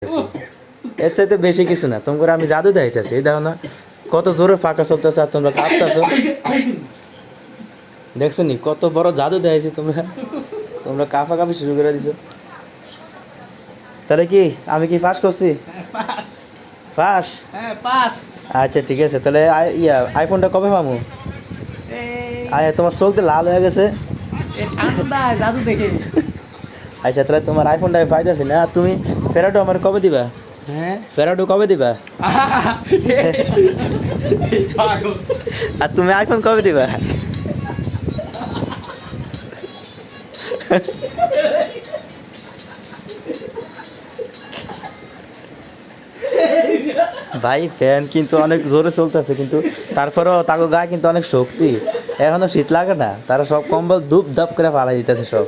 দেখাইতেছি, এর চাইতে বেশি কিছু না। তোমরা আমি জাদু দেখাইতেছি, এই দেখো না কত জোরে পাখা চলতেছে আর তোমরা কাঁপতেছো। দেখছো নি কত বড় জাদু দেখাইছি, তোমরা তোমরা কাঁপাকাঁপি শুরু করে দিছো। তাহলে কি আমি কি পাস করছি? পাস? আচ্ছা ঠিক আছে, তাহলে আইফোনটা কবে পাবো? তোমার চোখ দিয়ে লাল হয়ে গেছে। জাদু দেখে। আচ্ছা তাহলে তোমার আইফোনটা আমি পাইতেছি না, তুমি ফেরাটো আমার কবে দিবা? হ্যাঁ ফেরাটো কবে দিবা? আর তুমি আইফোন কবে দিবা? ভাই ফ্যান কিন্তু অনেক জোরে চলতেছে, কিন্তু তারপরেও তাকে গায়ে কিন্তু অনেক শক্তি, এখনো শীত লাগে না, তারা সব কম্বল ধূপ ধাপ করে ফালাই দিতেছে সব।